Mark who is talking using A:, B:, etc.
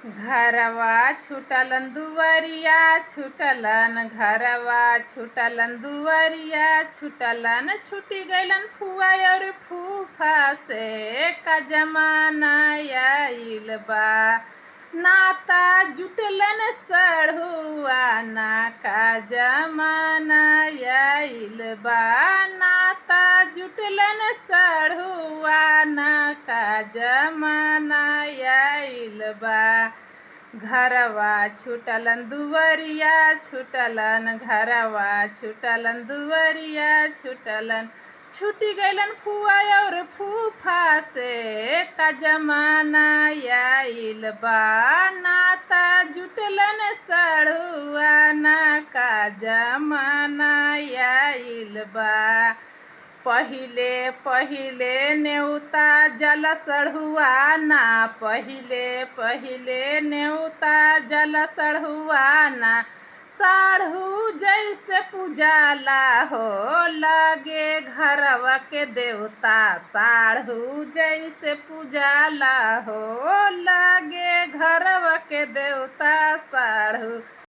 A: घरवा छूटलन दुवरिया छूटलन, घरवा छूटलन दुवरिया छूटलन। छूटी गइलन फुआ और फूफा से, का जमाना आइल बा। नाता जुटलन सढ़ुआ ना, का जमाना आइल बा। नाता जुटलन सढ़ुआ ना, का जमाना आइल बा। घरवा छूटलन दुवरिया छूटलन, घरवा छूटलन दुवरिया छूटलन। छूटी गइलन फुआ और फूफा से, का जमाना आइल बा। नाता जुटलन सढ़ुआ ना, का जमाना आइल बा। पहिले पहिले नेउता जल सढ़ुआ ना, पहिले पहिले नेउता जल सढ़ुआ ना। साढ़ू जैसे पूजाला हो, लगे घरवा के देवता। साढ़ू जैसे पूजाला हो, लगे घरवा के देवता। साढ़ू